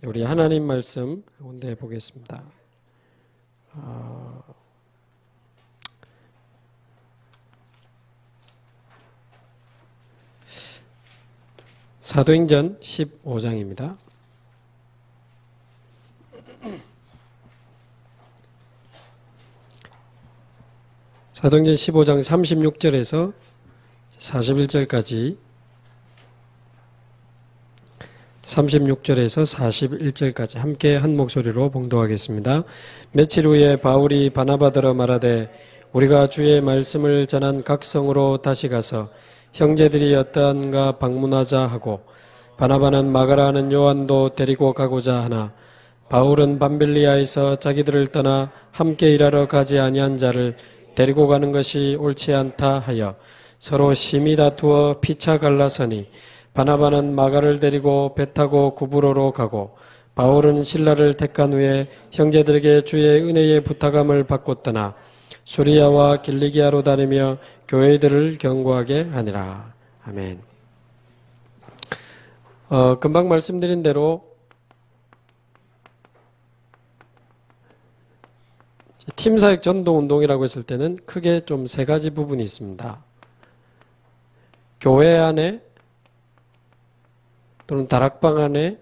우리 하나님 말씀 온대해 보겠습니다. 사도행전 15장입니다. 사도행전 15장 36절에서 41절까지 36절에서 41절까지 함께 한 목소리로 봉독하겠습니다. 며칠 후에 바울이 바나바더러 말하되 우리가 주의 말씀을 전한 각 성으로 다시 가서 형제들이 어떠한가 방문하자 하고 바나바는 마가라 하는 요한도 데리고 가고자 하나 바울은 밤빌리아에서 자기들을 떠나 함께 일하러 가지 아니한 자를 데리고 가는 것이 옳지 않다 하여 서로 심히 다투어 피차 갈라서니 바나바는 마가를 데리고 배 타고 구브로로 가고 바울은 실라를 택한 후에 형제들에게 주의 은혜의 부탁함을 받고 떠나 수리아와 길리기아로 다니며 교회들을 경고하게 하니라. 아멘. 금방 말씀드린 대로 팀사역 전도운동이라고 했을 때는 크게 좀 세 가지 부분이 있습니다. 교회 안에 또는 다락방 안에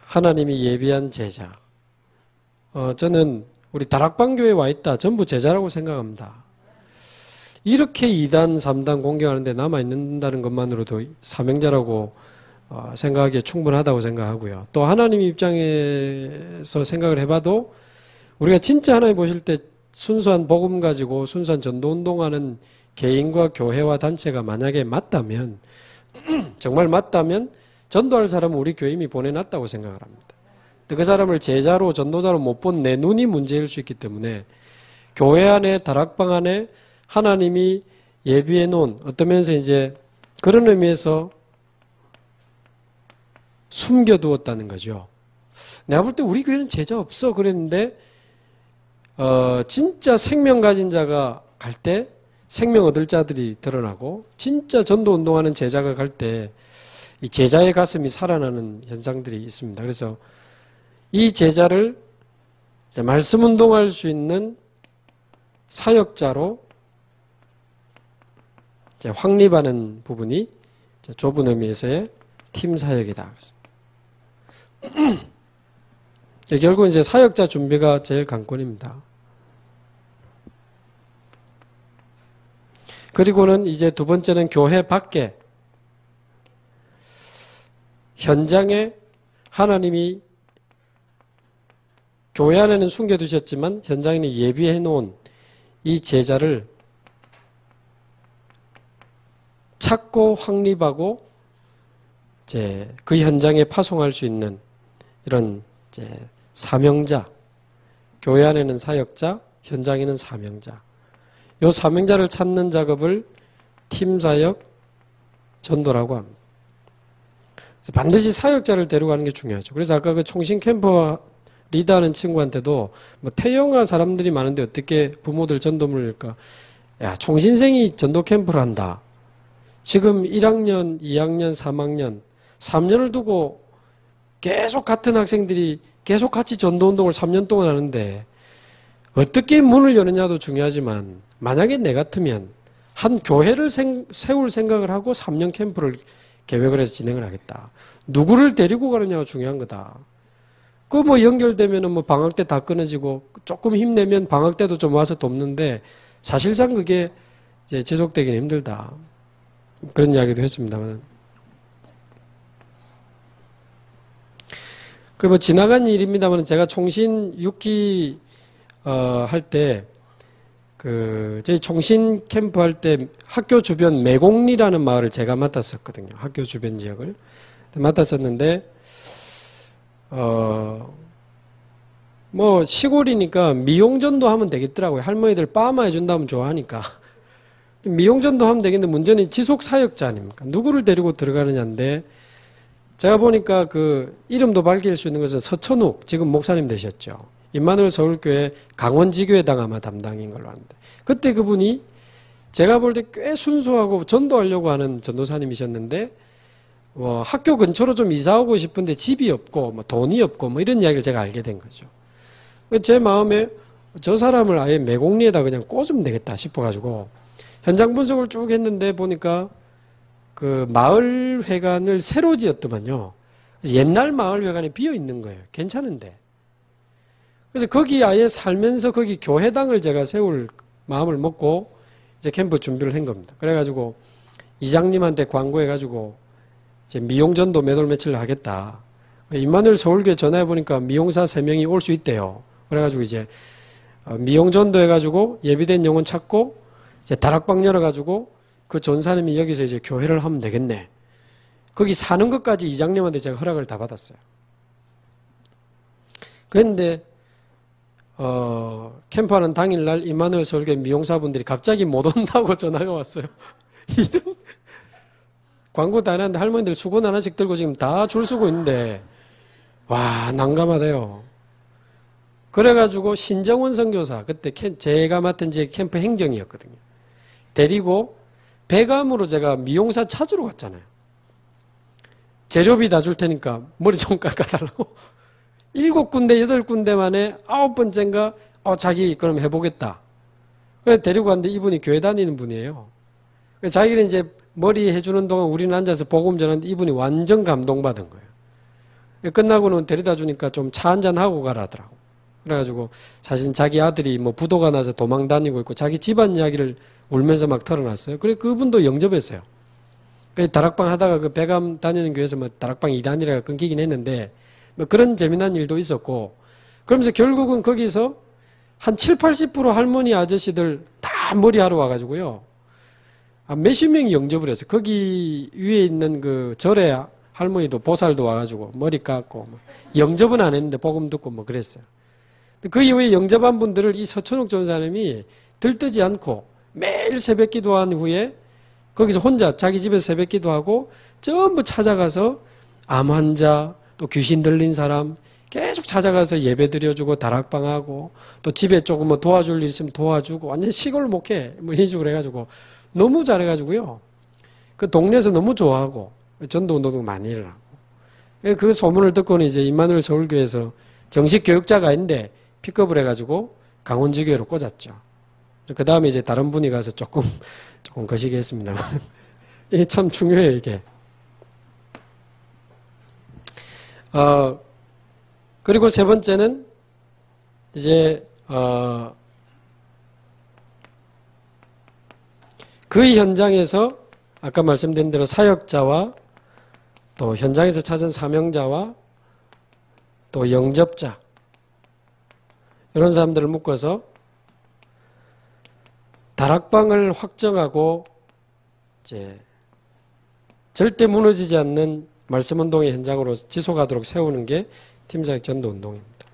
하나님이 예비한 제자. 저는 우리 다락방 교회에 와 있다. 전부 제자라고 생각합니다. 이렇게 2단, 3단 공경하는데 남아있는다는 것만으로도 사명자라고 생각하기에 충분하다고 생각하고요. 또 하나님 입장에서 생각을 해봐도 우리가 진짜 하나님 보실 때 순수한 복음 가지고 순수한 전도운동하는 개인과 교회와 단체가 만약에 맞다면 정말 맞다면 전도할 사람은 우리 교회 이미 보내놨다고 생각을 합니다. 그 사람을 제자로 전도자로 못 본 내 눈이 문제일 수 있기 때문에 교회 안에 다락방 안에 하나님이 예비해 놓은 어떤 면에서 이제 그런 의미에서 숨겨두었다는 거죠. 내가 볼 때 우리 교회는 제자 없어 그랬는데 진짜 생명 가진 자가 갈 때 생명 얻을 자들이 드러나고 진짜 전도 운동하는 제자가 갈 때 이 제자의 가슴이 살아나는 현상들이 있습니다. 그래서 이 제자를 말씀 운동할 수 있는 사역자로 확립하는 부분이 좁은 의미에서의 팀 사역이다. 결국은 이제 사역자 준비가 제일 관건입니다. 그리고는 이제 두 번째는 교회 밖에 현장에 하나님이 교회 안에는 숨겨두셨지만 현장에는 예비해 놓은 이 제자를 찾고 확립하고 이제 그 현장에 파송할 수 있는 이런 이제 사명자, 교회 안에는 사역자, 현장에는 사명자. 이 사명자를 찾는 작업을 팀사역 전도라고 합니다. 반드시 사역자를 데려가는 게 중요하죠. 그래서 아까 그 총신 캠프 리더하는 친구한테도 뭐 태영아 사람들이 많은데 어떻게 부모들 전도문을 할까? 야, 총신생이 전도 캠프를 한다. 지금 1학년, 2학년, 3학년, 3년을 두고 계속 같은 학생들이 계속 같이 전도운동을 3년 동안 하는데 어떻게 문을 여느냐도 중요하지만 만약에 내 같으면 한 교회를 세울 생각을 하고 3년 캠프를 계획을 해서 진행을 하겠다. 누구를 데리고 가느냐가 중요한 거다. 그 뭐 연결되면은 뭐 방학 때 다 끊어지고 조금 힘내면 방학 때도 좀 와서 돕는데 사실상 그게 이제 지속되기는 힘들다. 그런 이야기도 했습니다만. 그 뭐 지나간 일입니다만 제가 총신 6기 할 때 저희 총신 캠프 할 때 학교 주변 매곡리라는 마을을 제가 맡았었거든요. 학교 주변 지역을 맡았었는데 뭐 시골이니까 미용전도 하면 되겠더라고요. 할머니들 빠마 해준다면 좋아하니까 미용전도 하면 되겠는데 문제는 지속 사역자 아닙니까? 누구를 데리고 들어가느냐인데 제가 보니까 그 이름도 밝힐 수 있는 것은 서천욱 지금 목사님 되셨죠. 임마누엘 서울교회 강원지교회당 아마 담당인 걸로 아는데 그때 그분이 제가 볼 때 꽤 순수하고 전도하려고 하는 전도사님이셨는데 학교 근처로 좀 이사 오고 싶은데 집이 없고 뭐 돈이 없고 뭐 이런 이야기를 제가 알게 된 거죠. 제 마음에 저 사람을 아예 매곡리에다 그냥 꽂으면 되겠다 싶어가지고 현장 분석을 쭉 했는데 보니까 그 마을회관을 새로 지었더만요. 옛날 마을회관이 비어 있는 거예요. 괜찮은데. 그래서 거기 아예 살면서 거기 교회당을 제가 세울 마음을 먹고 이제 캠프 준비를 한 겁니다. 그래가지고 이장님한테 광고해가지고 이제 미용전도 몇 월 며칠 하겠다. 임마누엘 서울교회 전화해보니까 미용사 3명이 올 수 있대요. 그래가지고 이제 미용전도 해가지고 예비된 영혼 찾고 이제 다락방 열어가지고 그 전사님이 여기서 이제 교회를 하면 되겠네. 거기 사는 것까지 이장님한테 제가 허락을 다 받았어요. 그런데 캠프하는 당일날 임마누엘 서울교회 미용사분들이 갑자기 못 온다고 전화가 왔어요. 이런 광고도 안 하는데 할머니들 수건 하나씩 들고 지금 다 줄 서고 있는데 와 난감하대요. 그래가지고 신정원 선교사 그때 제가 맡은 제 캠프 행정이었거든요. 데리고 배감으로 제가 미용사 찾으러 갔잖아요. 재료비 다 줄 테니까 머리 좀 깎아달라고 7군데 8군데 만에 9번째인가 자기 그럼 해보겠다. 그래 데리고 갔는데 이분이 교회 다니는 분이에요. 자기는 이제 머리 해주는 동안 우리는 앉아서 복음 전하는데 이분이 완전 감동받은 거예요. 끝나고는 데려다 주니까 좀 차 한잔 하고 가라 하더라고. 그래가지고 사실 자기 아들이 뭐 부도가 나서 도망 다니고 있고 자기 집안 이야기를 울면서 막 털어놨어요. 그래 그분도 영접했어요. 다락방 하다가 그 배감 다니는 교회에서 뭐 다락방 2단이라가 끊기긴 했는데 뭐 그런 재미난 일도 있었고 그러면서 결국은 거기서 한 70~80% 할머니 아저씨들 다 머리하러 와가지고요. 몇십 명이 영접을 했어요. 거기 위에 있는 그 절에 할머니도 보살도 와가지고 머리 깎고 영접은 안 했는데 복음 듣고 뭐 그랬어요. 그 이후에 영접한 분들을 이 서천욱 전사님이 들뜨지 않고 매일 새벽 기도한 후에 거기서 혼자 자기 집에서 새벽 기도하고 전부 찾아가서 암 환자 또 귀신 들린 사람 계속 찾아가서 예배 드려주고 다락방하고 또 집에 조금 뭐 도와줄 일 있으면 도와주고 완전 시골 목회 뭐 이런 식으로 해가지고 너무 잘해가지고요. 그 동네에서 너무 좋아하고 전도운동도 많이 일어나고 그 소문을 듣고는 이제 임마누엘 서울교회에서 정식 교육자가 아닌데 픽업을 해가지고 강원지교회로 꽂았죠. 그 다음에 이제 다른 분이 가서 조금 거시기 했습니다. 이게 참 중요해요, 이게. 그리고 세 번째는 이제, 그 현장에서 아까 말씀드린 대로 사역자와 또 현장에서 찾은 사명자와 또 영접자 이런 사람들을 묶어서 다락방을 확정하고 이제 절대 무너지지 않는 말씀운동의 현장으로 지속하도록 세우는 게 팀사역 전도운동입니다.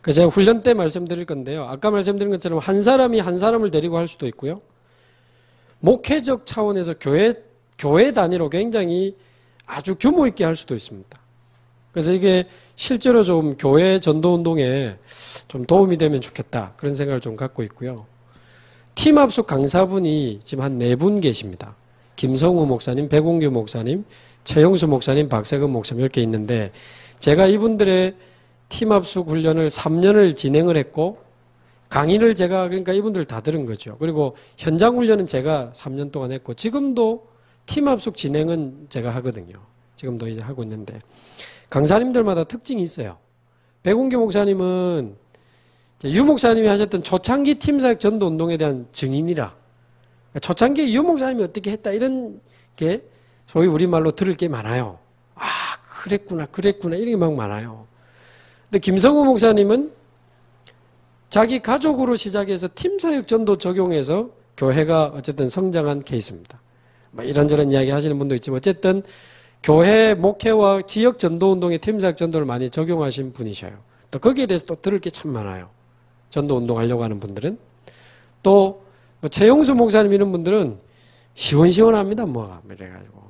그래서 제가 훈련 때 말씀드릴 건데요. 아까 말씀드린 것처럼 한 사람이 한 사람을 데리고 할 수도 있고요. 목회적 차원에서 교회 단위로 굉장히 아주 규모 있게 할 수도 있습니다. 그래서 이게 실제로 좀 교회 전도운동에 좀 도움이 되면 좋겠다. 그런 생각을 좀 갖고 있고요. 팀 합숙 강사분이 지금 한 4분 계십니다. 김성우 목사님, 백운규 목사님, 최영수 목사님, 박세근 목사님 이렇게 있는데 제가 이분들의 팀 합숙 훈련을 3년을 진행을 했고 강의를 제가 그러니까 이분들 다 들은 거죠. 그리고 현장 훈련은 제가 3년 동안 했고 지금도 팀 합숙 진행은 제가 하거든요. 지금도 이제 하고 있는데 강사님들마다 특징이 있어요. 백운규 목사님은 유 목사님이 하셨던 초창기 팀사역 전도 운동에 대한 증인이라 초창기에 유 목사님이 어떻게 했다 이런 게 소위 우리말로 들을 게 많아요. 아 그랬구나 이런 게 막 많아요. 근데 김성우 목사님은 자기 가족으로 시작해서 팀사역 전도 적용해서 교회가 어쨌든 성장한 케이스입니다. 뭐 이런저런 이야기 하시는 분도 있지만 어쨌든 교회 목회와 지역 전도운동에 팀사역 전도를 많이 적용하신 분이셔요. 또 거기에 대해서 또 들을 게 참 많아요. 전도운동 하려고 하는 분들은. 또 뭐 최용수 목사님 이런 분들은 시원시원합니다. 뭐가 이래가지고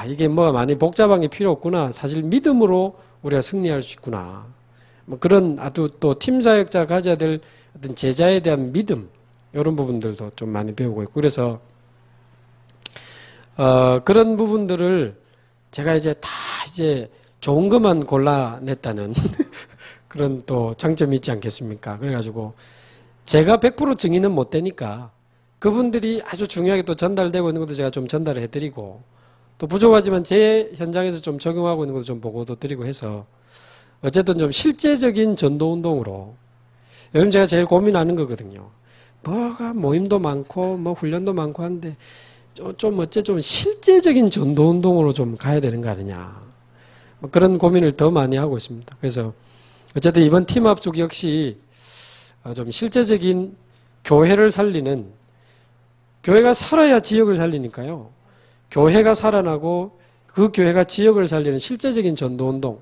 이게 뭐가 많이 복잡한 게 필요 없구나. 사실 믿음으로 우리가 승리할 수 있구나. 뭐 그런 아주 또 팀사역자가 가져야 될 어떤 제자에 대한 믿음 이런 부분들도 좀 많이 배우고 있고 그래서 그런 부분들을 제가 이제 다 이제 좋은 것만 골라냈다는 그런 또 장점이 있지 않겠습니까? 그래가지고 제가 100% 증인은 못 되니까 그분들이 아주 중요하게 또 전달되고 있는 것도 제가 좀 전달을 해드리고 또 부족하지만 제 현장에서 좀 적용하고 있는 것도 좀 보고도 드리고 해서 어쨌든 좀 실제적인 전도운동으로 요즘 제가 제일 고민하는 거거든요. 뭐가 모임도 많고 뭐 훈련도 많고 한데 좀 실제적인 전도운동으로 좀 가야 되는 거 아니냐. 뭐 그런 고민을 더 많이 하고 있습니다. 그래서 어쨌든 이번 팀합숙 역시 좀 실제적인 교회를 살리는, 교회가 살아야 지역을 살리니까요. 교회가 살아나고 그 교회가 지역을 살리는 실제적인 전도운동.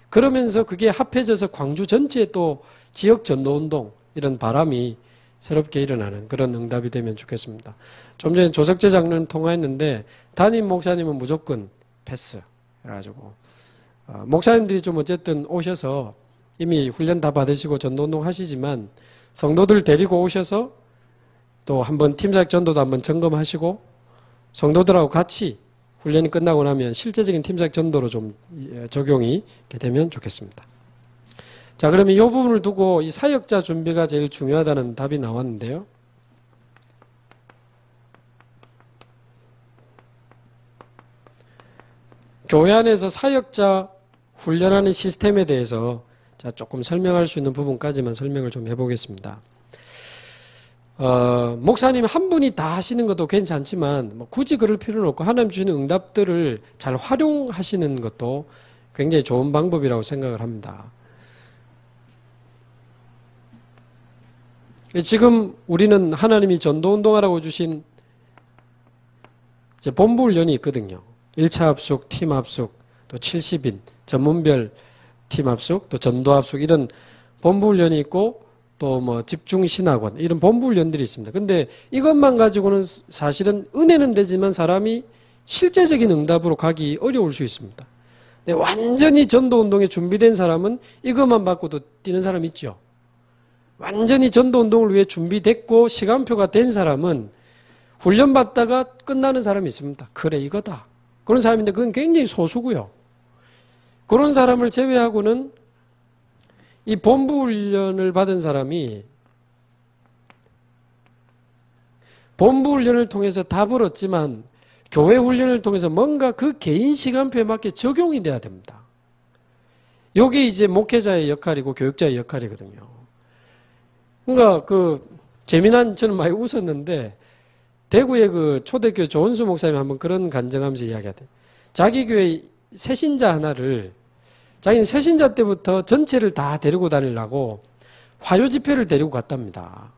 그러면서 그게 합해져서 광주 전체에 또 지역 전도운동 이런 바람이 새롭게 일어나는 그런 응답이 되면 좋겠습니다. 좀 전에 조석재 장로님 통화했는데 담임 목사님은 무조건 패스 그래가지고 목사님들이 좀 어쨌든 오셔서 이미 훈련 다 받으시고 전도운동 하시지만 성도들 데리고 오셔서 또 한번 팀사역 전도도 한번 점검하시고 성도들하고 같이 훈련이 끝나고 나면 실제적인 팀사역 전도로 좀 적용이 되면 좋겠습니다. 자, 그러면 이 부분을 두고 이 사역자 준비가 제일 중요하다는 답이 나왔는데요. 교회 안에서 사역자 훈련하는 시스템에 대해서 자, 조금 설명할 수 있는 부분까지만 설명을 좀 해보겠습니다. 목사님 한 분이 다 하시는 것도 괜찮지만 뭐 굳이 그럴 필요는 없고 하나님 주시는 응답들을 잘 활용하시는 것도 굉장히 좋은 방법이라고 생각을 합니다. 지금 우리는 하나님이 전도운동하라고 주신 이제 본부훈련이 있거든요. 1차 합숙, 팀 합숙, 또 70인, 전문별 팀 합숙, 또 전도 합숙 이런 본부훈련이 있고 또 뭐 집중신학원 이런 본부훈련들이 있습니다. 근데 이것만 가지고는 사실은 은혜는 되지만 사람이 실제적인 응답으로 가기 어려울 수 있습니다. 근데 완전히 전도운동에 준비된 사람은 이것만 받고도 뛰는 사람 있죠. 완전히 전도운동을 위해 준비됐고 시간표가 된 사람은 훈련받다가 끝나는 사람이 있습니다. 그래 이거다. 그런 사람인데 그건 굉장히 소수고요. 그런 사람을 제외하고는 이 본부훈련을 받은 사람이 본부훈련을 통해서 답을 얻지만 교회 훈련을 통해서 뭔가 그 개인 시간표에 맞게 적용이 돼야 됩니다. 이게 이제 목회자의 역할이고 교육자의 역할이거든요. 그러니까 재미난 저는 많이 웃었는데 대구의 그 초대교회 조은수 목사님 한번 그런 간증하면서 이야기하대요. 자기 교회 새신자 하나를 자기는 새신자 때부터 전체를 다 데리고 다니려고 화요 집회를 데리고 갔답니다.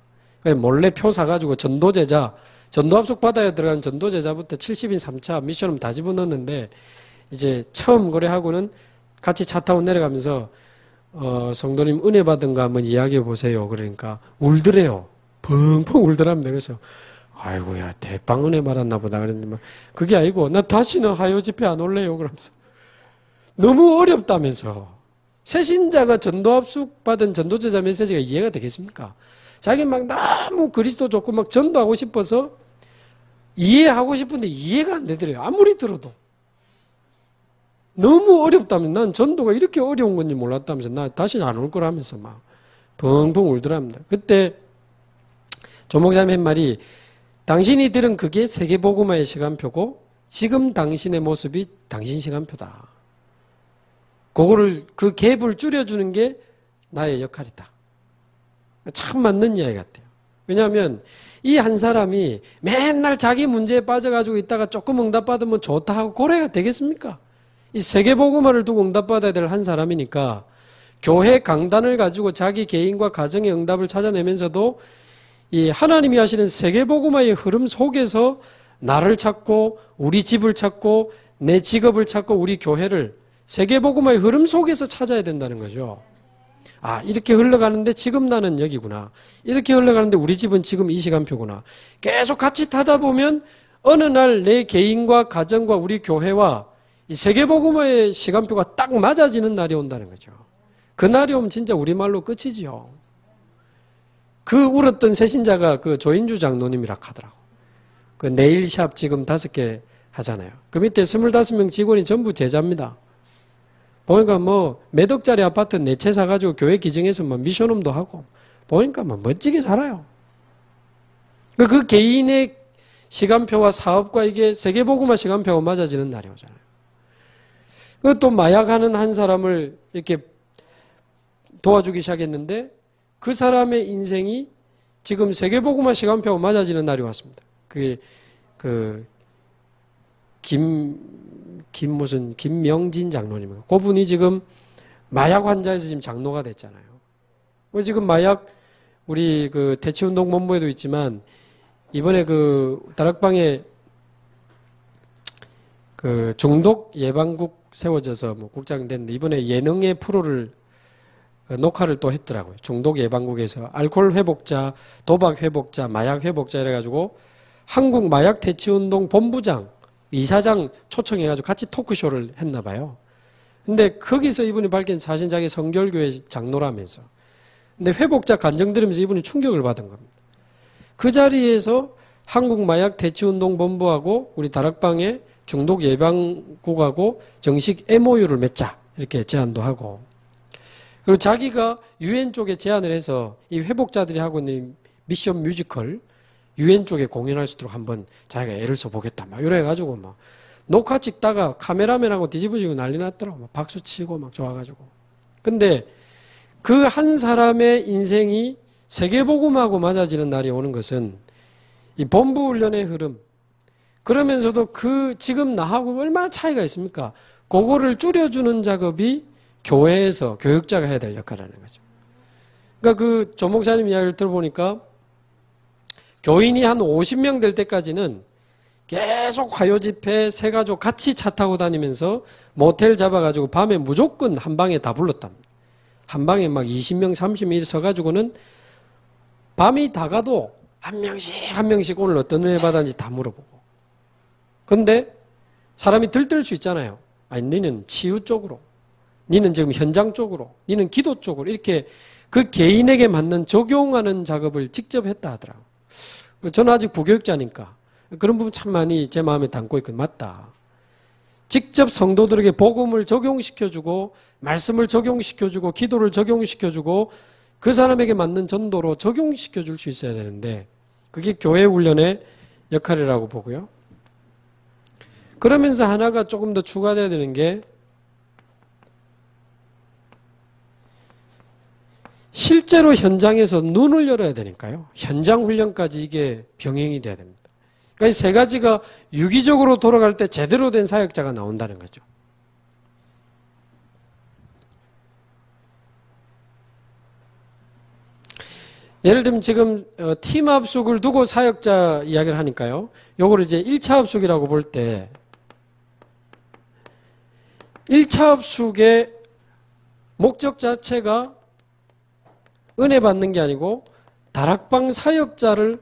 몰래 표 사가지고 전도제자, 전도합숙 받아야 들어가는 전도제자부터 70인 3차 미션을 다 집어넣었는데 이제 처음 거래하고는 같이 차 타고 내려가면서 성도님 은혜 받은 거 한번 이야기해 보세요. 그러니까 울더래요. 펑펑 울더랍니다. 그래서 아이고야 대빵 은혜 받았나 보다 그랬는데 그게 아니고 나 다시는 화요 집회 안 올래요. 그러면서 너무 어렵다면서 새신자가 전도합숙 받은 전도제자 메시지가 이해가 되겠습니까? 자기 막 너무 그리스도 좋고 막 전도하고 싶어서 이해하고 싶은데 이해가 안 되더래요. 아무리 들어도. 너무 어렵다면 난 전도가 이렇게 어려운 건지 몰랐다면서 나 다시는 안 올 거라면서 막 펑펑 울더랍니다. 그때 조 목사님 한 말이 당신이 들은 그게 세계복음화의 시간표고 지금 당신의 모습이 당신 시간표다. 그거를 그 갭을 줄여주는 게 나의 역할이다. 참 맞는 이야기 같아요. 왜냐하면 이 한 사람이 맨날 자기 문제에 빠져가지고 있다가 조금 응답받으면 좋다 하고 고래가 되겠습니까? 이 세계복음화를 두고 응답받아야 될 한 사람이니까 교회 강단을 가지고 자기 개인과 가정의 응답을 찾아내면서도 이 하나님이 하시는 세계복음화의 흐름 속에서 나를 찾고 우리 집을 찾고 내 직업을 찾고 우리 교회를 세계복음화의 흐름 속에서 찾아야 된다는 거죠. 아, 이렇게 흘러가는데 지금 나는 여기구나. 이렇게 흘러가는데 우리 집은 지금 이 시간표구나. 계속 같이 타다 보면 어느 날 내 개인과 가정과 우리 교회와 이 세계복음화의 시간표가 딱 맞아지는 날이 온다는 거죠. 그 날이 오면 진짜 우리말로 끝이지요. 그 울었던 새신자가 그 조인주 장로님이라 하더라고. 그 네일샵 지금 5개 하잖아요. 그 밑에 25명 직원이 전부 제자입니다. 보니까 뭐 몇 억짜리 아파트 4채 사가지고 교회 기증해서 뭐 미션홈도 하고 보니까 뭐 멋지게 살아요. 그 개인의 시간표와 사업과 이게 세계보고마 시간표가 맞아지는 날이 오잖아요. 또 마약하는 한 사람을 이렇게 도와주기 시작했는데 그 사람의 인생이 지금 세계보고마 시간표가 맞아지는 날이 왔습니다. 김명진 장로님인가? 그분이 지금 마약 환자에서 지금 장로가 됐잖아요. 지금 마약, 우리 대치운동본부에도 있지만, 이번에 다락방에 중독 예방국 세워져서 뭐 국장이 됐는데, 이번에 예능의 프로를, 녹화를 또 했더라고요. 중독 예방국에서 알코올 회복자, 도박 회복자, 마약 회복자 이래가지고, 한국 마약 대치운동 본부장, 이사장 초청해가지고 같이 토크쇼를 했나 봐요. 근데 거기서 이분이 밝힌 사실 자기 성결교회 장로라면서. 근데 회복자 간증 들으면서 이분이 충격을 받은 겁니다. 그 자리에서 한국 마약 대치운동 본부하고 우리 다락방의 중독 예방국하고 정식 MOU를 맺자 이렇게 제안도 하고. 그리고 자기가 유엔 쪽에 제안을 해서 이 회복자들이 하고 있는 미션 뮤지컬 유엔 쪽에 공연할 수 있도록 한번 자기가 애를 써보겠다. 막 이래가지고 막 녹화 찍다가 카메라맨하고 뒤집어지고 난리 났더라고. 막 박수 치고 막 좋아가지고. 근데 그 한 사람의 인생이 세계복음하고 맞아지는 날이 오는 것은 이 본부 훈련의 흐름. 그러면서도 지금 나하고 얼마나 차이가 있습니까? 그거를 줄여주는 작업이 교회에서 교육자가 해야 될 역할이라는 거죠. 그러니까 조 목사님 이야기를 들어보니까 교인이 한 50명 될 때까지는 계속 화요 집회 세 가족 같이 차 타고 다니면서 모텔 잡아가지고 밤에 무조건 한 방에 다 불렀답니다. 한 방에 막 20명, 30명 서가지고는 밤이 다 가도 한 명씩 오늘 어떤 은혜 받았는지 다 물어보고. 근데 사람이 들뜰 수 있잖아요. 아니, 너는 치유 쪽으로, 너는 지금 현장 쪽으로, 너는 기도 쪽으로 이렇게 그 개인에게 맞는 적용하는 작업을 직접 했다 하더라고요. 저는 아직 부교육자니까 그런 부분 참 많이 제 마음에 담고 있거든요. 맞다. 직접 성도들에게 복음을 적용시켜주고 말씀을 적용시켜주고 기도를 적용시켜주고 그 사람에게 맞는 전도로 적용시켜줄 수 있어야 되는데 그게 교회 훈련의 역할이라고 보고요. 그러면서 하나가 조금 더 추가돼야 되는 게 실제로 현장에서 눈을 열어야 되니까요. 현장 훈련까지 이게 병행이 돼야 됩니다. 그러니까 이 세 가지가 유기적으로 돌아갈 때 제대로 된 사역자가 나온다는 거죠. 예를 들면 지금 팀 합숙을 두고 사역자 이야기를 하니까요. 요거를 이제 1차 합숙이라고 볼 때 1차 합숙의 목적 자체가 은혜 받는 게 아니고 다락방 사역자를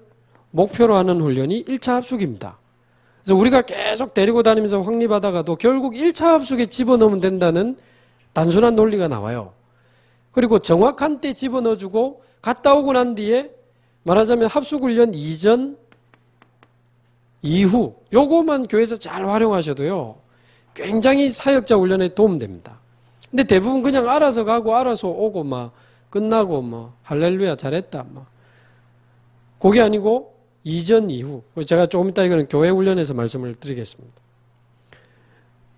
목표로 하는 훈련이 1차 합숙입니다. 그래서 우리가 계속 데리고 다니면서 확립하다가도 결국 1차 합숙에 집어넣으면 된다는 단순한 논리가 나와요. 그리고 정확한 때 집어넣어주고 갔다 오고 난 뒤에 말하자면 합숙훈련 이전, 이후 요거만 교회에서 잘 활용하셔도요. 굉장히 사역자 훈련에 도움됩니다. 근데 대부분 그냥 알아서 가고 알아서 오고 막 끝나고 뭐 할렐루야 잘했다 뭐 그게 아니고 이전 이후 제가 조금 이따 이거는 교회 훈련에서 말씀을 드리겠습니다.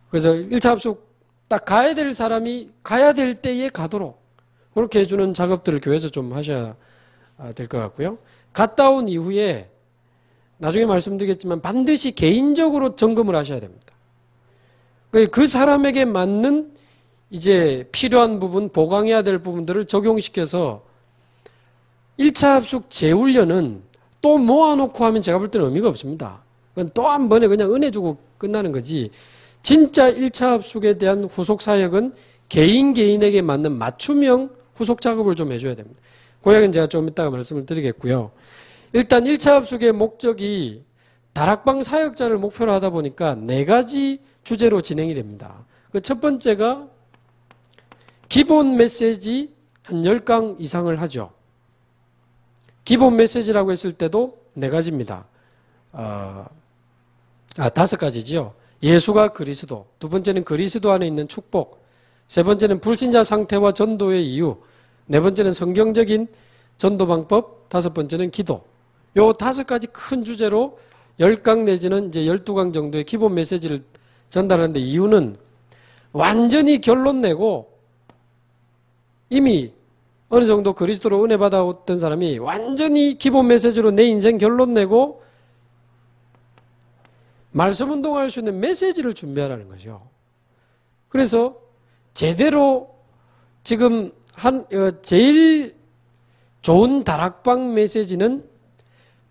그래서 1차 합숙 딱 가야 될 사람이 가야 될 때에 가도록 그렇게 해주는 작업들을 교회에서 좀 하셔야 될 것 같고요. 갔다 온 이후에 나중에 말씀드리겠지만 반드시 개인적으로 점검을 하셔야 됩니다. 그 사람에게 맞는 이제 필요한 부분, 보강해야 될 부분들을 적용시켜서 1차 합숙 재훈련은 또 모아놓고 하면 제가 볼 때는 의미가 없습니다. 그건 또 한 번에 그냥 은혜 주고 끝나는 거지. 진짜 1차 합숙에 대한 후속 사역은 개인에게 맞는 맞춤형 후속 작업을 좀 해줘야 됩니다. 그 이야기는 제가 좀 이따가 말씀을 드리겠고요. 일단 1차 합숙의 목적이 다락방 사역자를 목표로 하다 보니까 4가지 주제로 진행이 됩니다. 그 첫 번째가 기본 메시지 한 10강 이상을 하죠. 기본 메시지라고 했을 때도 4가지입니다. 다섯 가지지요. 예수가 그리스도, 두 번째는 그리스도 안에 있는 축복, 세 번째는 불신자 상태와 전도의 이유, 네 번째는 성경적인 전도 방법, 다섯 번째는 기도. 요 다섯 가지 큰 주제로 10강 내지는 이제 12강 정도의 기본 메시지를 전달하는데, 이유는 완전히 결론 내고 이미 어느 정도 그리스도로 은혜 받아왔던 사람이 완전히 기본 메시지로 내 인생 결론 내고 말씀 운동할 수 있는 메시지를 준비하라는 거죠. 그래서 제대로 지금 제일 좋은 다락방 메시지는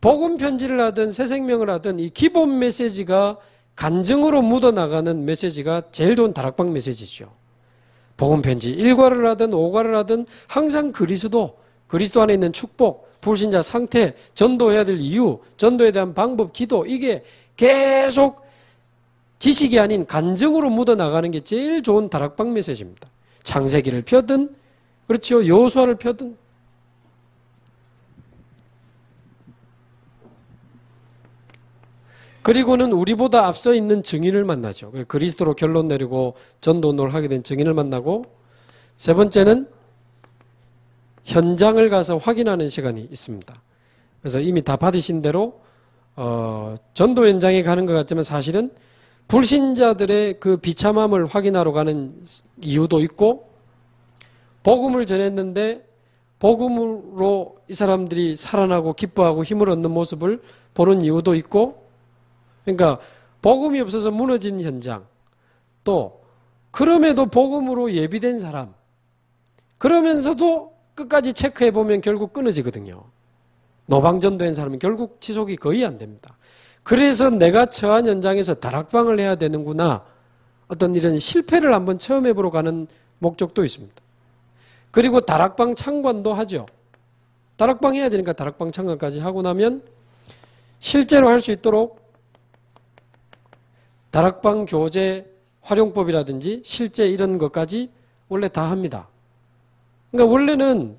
복음 편지를 하든 새 생명을 하든 이 기본 메시지가 간증으로 묻어나가는 메시지가 제일 좋은 다락방 메시지죠. 복음 편지 1과를 하든 5과를 하든 항상 그리스도 안에 있는 축복, 불신자 상태, 전도해야 될 이유, 전도에 대한 방법, 기도, 이게 계속 지식이 아닌 간증으로 묻어나가는 게 제일 좋은 다락방 메시지입니다. 창세기를 펴든, 그렇죠, 여호수아를 펴든. 그리고는 우리보다 앞서 있는 증인을 만나죠. 그리스도로 결론 내리고 전도운동을 하게 된 증인을 만나고, 세 번째는 현장을 가서 확인하는 시간이 있습니다. 그래서 이미 다 받으신 대로 전도 현장에 가는 것 같지만 사실은 불신자들의 그 비참함을 확인하러 가는 이유도 있고, 복음을 전했는데 복음으로 이 사람들이 살아나고 기뻐하고 힘을 얻는 모습을 보는 이유도 있고, 그러니까 복음이 없어서 무너진 현장, 또 그럼에도 복음으로 예비된 사람, 그러면서도 끝까지 체크해보면 결국 끊어지거든요. 노방전도한 사람은 결국 지속이 거의 안 됩니다. 그래서 내가 처한 현장에서 다락방을 해야 되는구나, 어떤 이런 실패를 한번 체험해보러 가는 목적도 있습니다. 그리고 다락방 참관도 하죠. 다락방 해야 되니까 다락방 참관까지 하고 나면 실제로 할 수 있도록 다락방 교재 활용법이라든지 실제 이런 것까지 원래 다 합니다. 그러니까 원래는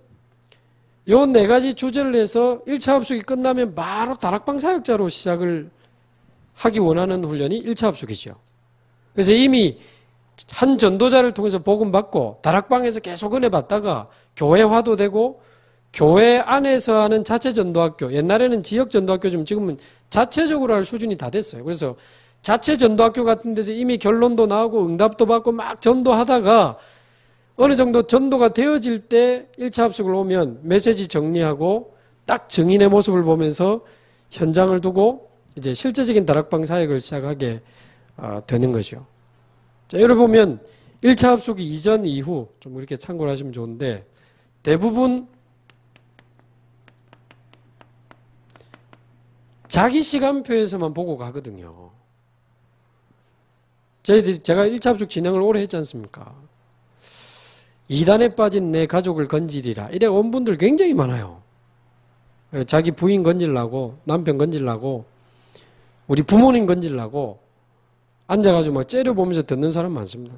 요 네 가지 주제를 해서 1차 합숙이 끝나면 바로 다락방 사역자로 시작을 하기 원하는 훈련이 1차 합숙이죠. 그래서 이미 한 전도자를 통해서 복음 받고 다락방에서 계속 은혜 받다가 교회화도 되고, 교회 안에서 하는 자체 전도학교, 옛날에는 지역 전도학교 좀 지금은 자체적으로 할 수준이 다 됐어요. 그래서 자체 전도학교 같은 데서 이미 결론도 나오고 응답도 받고 막 전도하다가 어느 정도 전도가 되어질 때 1차 합숙을 오면 메시지 정리하고 딱 증인의 모습을 보면서 현장을 두고 이제 실제적인 다락방 사역을 시작하게 되는 거죠. 자, 여기 보면 1차 합숙 이전 이후 좀 이렇게 참고를 하시면 좋은데, 대부분 자기 시간표에서만 보고 가거든요. 제가 1차 합숙 진행을 오래 했지 않습니까? 이단에 빠진 내 가족을 건지리라, 이래 온 분들 굉장히 많아요. 자기 부인 건질라고, 남편 건질라고, 우리 부모님 건질라고 앉아가지고 막 째려보면서 듣는 사람 많습니다.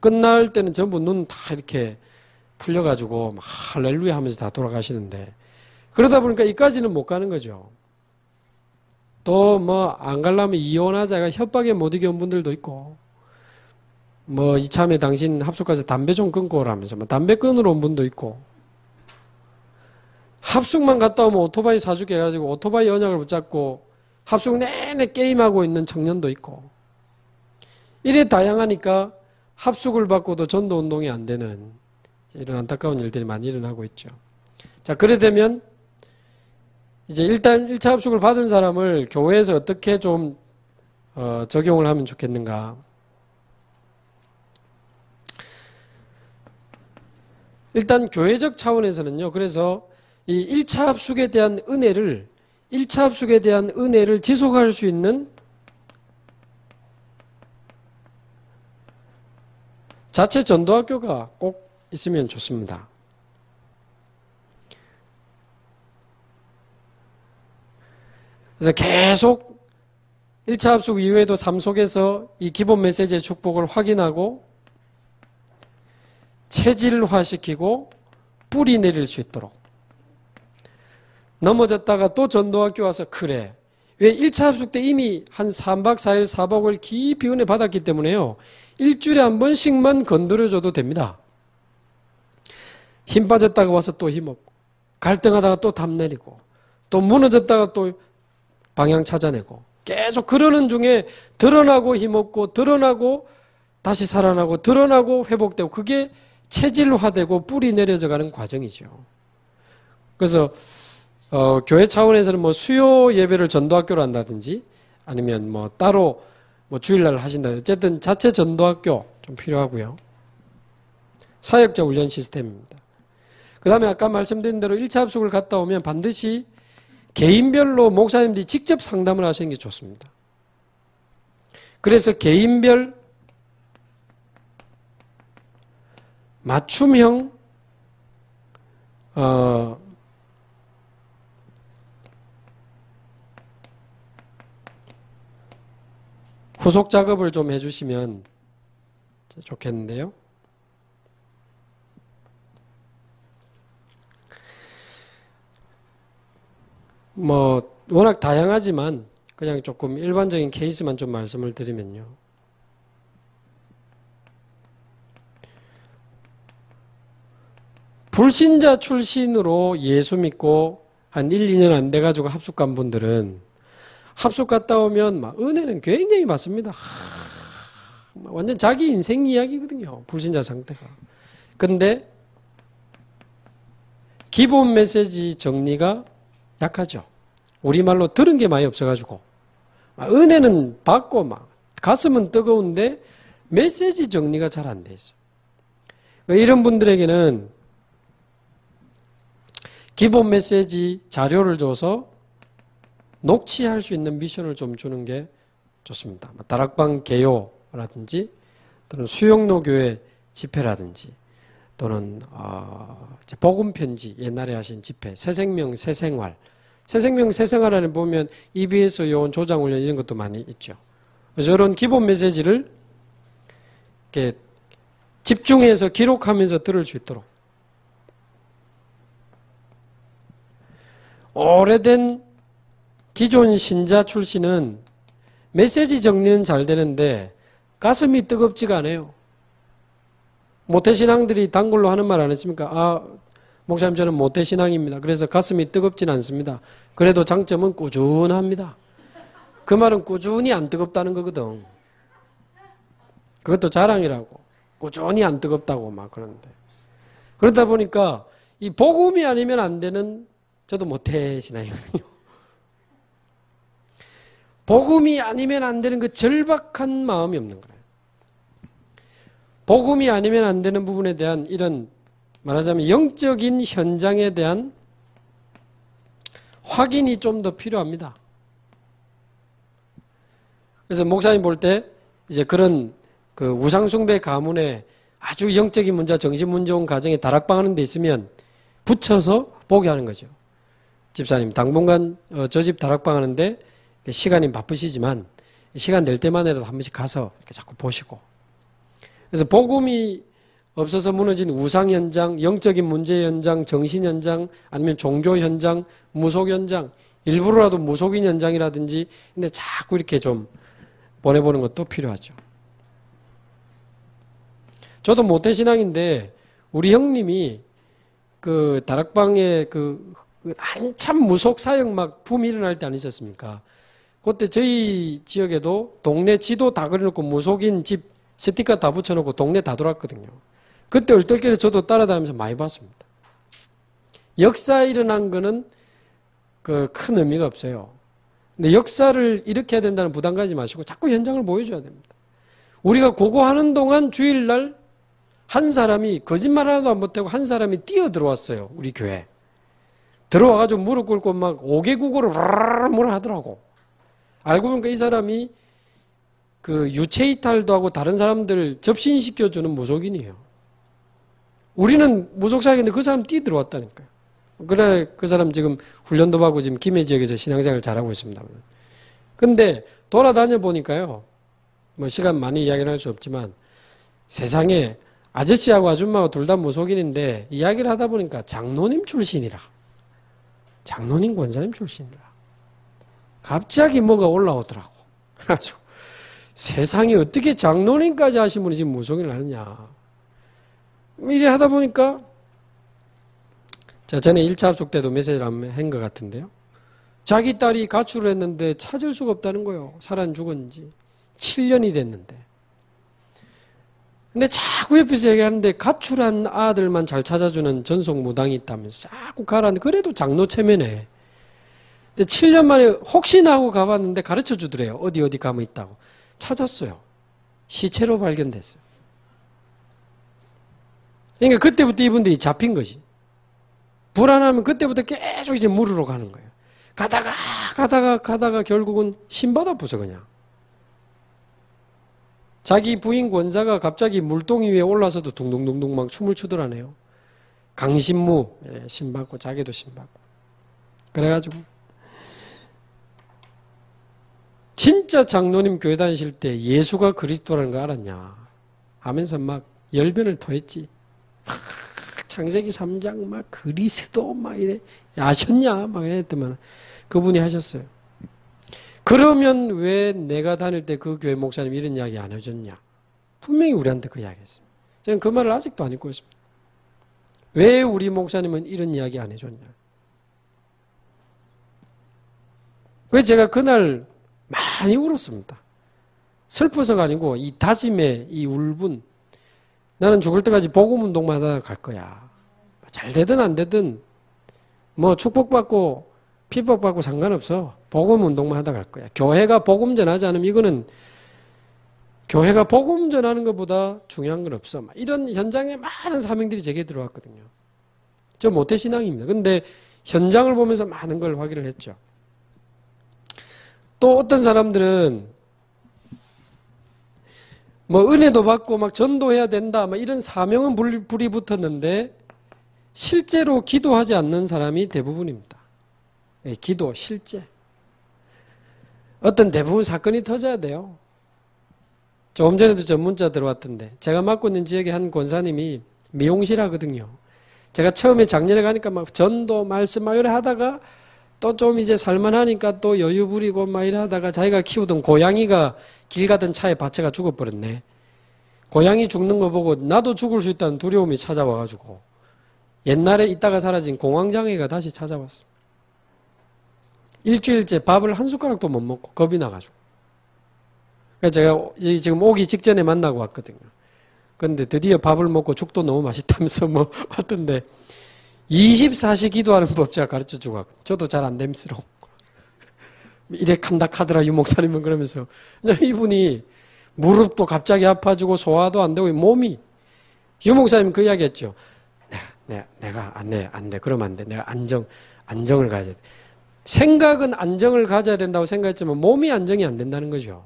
끝날 때는 전부 눈 다 이렇게 풀려가지고 막 할렐루야 하면서 다 돌아가시는데, 그러다 보니까 이까지는 못 가는 거죠. 또 뭐 안 가려면 이혼하자가 협박에 못 이겨온 분들도 있고, 뭐 이참에 당신 합숙 가서 담배 좀 끊고 오라면서 뭐 담배 끊으러 온 분도 있고, 합숙만 갔다 오면 오토바이 사주게 해가지고 오토바이 언약을 붙잡고 합숙 내내 게임하고 있는 청년도 있고, 이래 다양하니까 합숙을 받고도 전도 운동이 안 되는 이런 안타까운 일들이 많이 일어나고 있죠. 자, 그래 되면 이제 일단 1차 합숙을 받은 사람을 교회에서 어떻게 좀 적용을 하면 좋겠는가. 일단 교회적 차원에서는요, 그래서 이 1차 합숙에 대한 은혜를, 1차 합숙에 대한 은혜를 지속할 수 있는 자체 전도학교가 꼭 있으면 좋습니다. 그래서 계속 1차 합숙 이후에도 삶 속에서 이 기본 메시지의 축복을 확인하고 체질화시키고 뿌리 내릴 수 있도록, 넘어졌다가 또 전도학교 와서 그래, 왜 1차 합숙 때 이미 한 3박 4일, 4박 5일 깊이 은혜 받았기 때문에요. 일주일에 한 번씩만 건드려줘도 됩니다. 힘 빠졌다가 와서 또 힘없고, 갈등하다가 또 담 내리고, 또 무너졌다가 또 방향 찾아내고, 계속 그러는 중에 드러나고 힘없고, 드러나고 다시 살아나고, 드러나고 회복되고, 그게 체질화되고 뿌리 내려져 가는 과정이죠. 그래서 교회 차원에서는 뭐 수요 예배를 전도학교로 한다든지 아니면 뭐 따로 뭐 주일날 하신다든지 어쨌든 자체 전도학교 좀 필요하고요. 사역자 훈련 시스템입니다. 그 다음에 아까 말씀드린 대로 1차 합숙을 갔다 오면 반드시 개인별로 목사님들이 직접 상담을 하시는 게 좋습니다. 그래서 개인별 맞춤형 후속 작업을 좀 해주시면 좋겠는데요. 뭐 워낙 다양하지만 그냥 조금 일반적인 케이스만 좀 말씀을 드리면요. 불신자 출신으로 예수 믿고 한 1, 2년 안 돼가지고 합숙 간 분들은 합숙 갔다 오면 막 은혜는 굉장히 많습니다. 완전 자기 인생 이야기거든요. 불신자 상태가. 근데 기본 메시지 정리가 약하죠. 우리말로 들은 게 많이 없어가지고 은혜는 받고 막 가슴은 뜨거운데 메시지 정리가 잘 안 돼 있어요. 이런 분들에게는 기본 메시지 자료를 줘서 녹취할 수 있는 미션을 좀 주는 게 좋습니다. 다락방 개요라든지 또는 수영로교회 집회라든지 또는 복음 편지 옛날에 하신 집회, 새생명 새생활, 새생명 새생활 안에 보면 EBS 요원 조장훈련 이런 것도 많이 있죠. 그래서 이런 기본 메시지를 이렇게 집중해서 기록하면서 들을 수 있도록 오래된 기존 신자 출신은 메시지 정리는 잘 되는데 가슴이 뜨겁지가 않아요. 모태신앙들이 단골로 하는 말 안 했습니까? 목사님 저는 모태신앙입니다. 그래서 가슴이 뜨겁진 않습니다. 그래도 장점은 꾸준합니다. 그 말은 꾸준히 안 뜨겁다는 거거든. 그것도 자랑이라고. 꾸준히 안 뜨겁다고 막 그러는데. 그러다 보니까 이 복음이 아니면 안 되는 저도 모태신앙이거든요. 복음이 아니면 안 되는 그 절박한 마음이 없는 거예요. 복음이 아니면 안 되는 부분에 대한 이런 말하자면 영적인 현장에 대한 확인이 좀 더 필요합니다. 그래서 목사님 볼 때 이제 그런 그 우상숭배 가문에 아주 영적인 문제, 정신 문제 온 가정에 다락방 하는 데 있으면 붙여서 보게 하는 거죠. 집사님 당분간 저 집 다락방 하는데 시간이 바쁘시지만 시간 낼 때만이라도 한 번씩 가서 이렇게 자꾸 보시고. 그래서 복음이 없어서 무너진 우상 현장, 영적인 문제 현장, 정신 현장, 아니면 종교 현장, 무속 현장, 일부러라도 무속인 현장이라든지 근데 자꾸 이렇게 좀 보내보는 것도 필요하죠. 저도 모태신앙인데 우리 형님이 그 다락방에 그 한참 무속 사역 막 붐이 일어날 때 아니셨습니까? 그때 저희 지역에도 동네 지도 다 그려놓고 무속인 집 스티커 다 붙여놓고 동네 다 돌았거든요. 그때 얼떨결에 저도 따라다니면서 많이 봤습니다. 역사에 일어난 거는 그 큰 의미가 없어요. 근데 역사를 일으켜야 된다는 부담 가지지 마시고 자꾸 현장을 보여줘야 됩니다. 우리가 그거 하는 동안 주일날 한 사람이 거짓말 하나도 안 못하고 한 사람이 뛰어 들어왔어요. 우리 교회. 들어와가지고 무릎 꿇고 막 5개국어로 뭐라 하더라고. 알고 보니까 이 사람이 그 유체 이탈도 하고 다른 사람들 접신시켜주는 무속인이에요. 우리는 무속사역인데 그 사람 뛰어 들어왔다니까요. 그래 그 사람 지금 훈련도 받고 지금 김해 지역에서 신앙생활 잘하고 있습니다. 근데 돌아다녀 보니까요. 뭐 시간 많이 이야기를 할 수 없지만 세상에 아저씨하고 아줌마하고 둘 다 무속인인데 이야기를 하다 보니까 장로님 출신이라. 장로님 권사님 출신이라. 갑자기 뭐가 올라오더라고. 그래가지고 세상에 어떻게 장로님까지 하신 분이 지금 무속인을 하느냐. 이래 하다 보니까 자, 전에 1차 합숙 때도 메시지를 한 것 같은데요. 자기 딸이 가출을 했는데 찾을 수가 없다는 거예요. 살아 죽은 지 7년이 됐는데. 근데 자꾸 옆에서 얘기하는데 가출한 아들만 잘 찾아주는 전속 무당이 있다면서 자꾸 가라는데 그래도 장로 체면에. 근데 7년 만에 혹시나 하고 가봤는데 가르쳐 주더래요. 어디 가면 있다고. 찾았어요. 시체로 발견됐어요. 그러니까 그때부터 이분들이 잡힌 거지. 불안하면 그때부터 계속 이제 물으러 가는 거예요. 가다가 결국은 신받아 부서 그냥. 자기 부인 권사가 갑자기 물동이 위에 올라서도 둥둥둥둥 막 춤을 추더라네요. 강신무 신받고 자기도 신받고. 그래가지고 진짜 장로님 교회 다니실 때 예수가 그리스도라는 거 알았냐 하면서 막 열변을 토했지. 창세기 3장 막 그리스도 막 이래 아셨냐 막 이랬더만 그분이 하셨어요. 그러면 왜 내가 다닐 때 그 교회 목사님 이런 이야기 안 해줬냐? 분명히 우리한테 그 이야기 했어요. 저는 그 말을 아직도 안 잊고 있습니다. 왜 우리 목사님은 이런 이야기 안 해줬냐? 왜 제가 그날 많이 울었습니다. 슬퍼서가 아니고 이 다짐의 이 울분. 나는 죽을 때까지 복음운동만 하다 갈 거야. 잘 되든 안 되든 뭐 축복받고 핍박받고 상관없어. 복음운동만 하다 갈 거야. 교회가 복음 전하지 않으면 이거는 교회가 복음 전하는 것보다 중요한 건 없어. 이런 현장에 많은 사명들이 제게 들어왔거든요. 저 모태신앙입니다. 근데 현장을 보면서 많은 걸 확인을 했죠. 또 어떤 사람들은 뭐 은혜도 받고 막 전도해야 된다 막 이런 사명은 불이 붙었는데 실제로 기도하지 않는 사람이 대부분입니다. 기도 실제 어떤 대부분 사건이 터져야 돼요. 조금 전에도 저 문자 들어왔던데 제가 맡고 있는 지역에 한 권사님이 미용실 하거든요. 제가 처음에 작년에 가니까 막 전도 말씀 막 이래 하다가 또 좀 이제 살만하니까 또 여유 부리고 막 이래 하다가 자기가 키우던 고양이가 길 가던 차에 받쳐가 죽어버렸네. 고양이 죽는 거 보고 나도 죽을 수 있다는 두려움이 찾아와가지고 옛날에 있다가 사라진 공황장애가 다시 찾아왔어. 일주일째 밥을 한 숟가락도 못 먹고 겁이 나가지고. 그래서 제가 지금 오기 직전에 만나고 왔거든요. 그런데 드디어 밥을 먹고 죽도 너무 맛있다면서 뭐 왔던데 24시 기도하는 법 제가 가르쳐주고 왔거든요. 저도 잘 안 됨스러워. 이래 칸닥하더라 유 목사님은 그러면서 이분이 무릎도 갑자기 아파지고 소화도 안 되고 몸이 유 목사님 그 이야기 했죠. 내가 안 돼. 그러면 안 돼. 내가 안정을 가져야 돼. 생각은 안정을 가져야 된다고 생각했지만 몸이 안정이 안 된다는 거죠.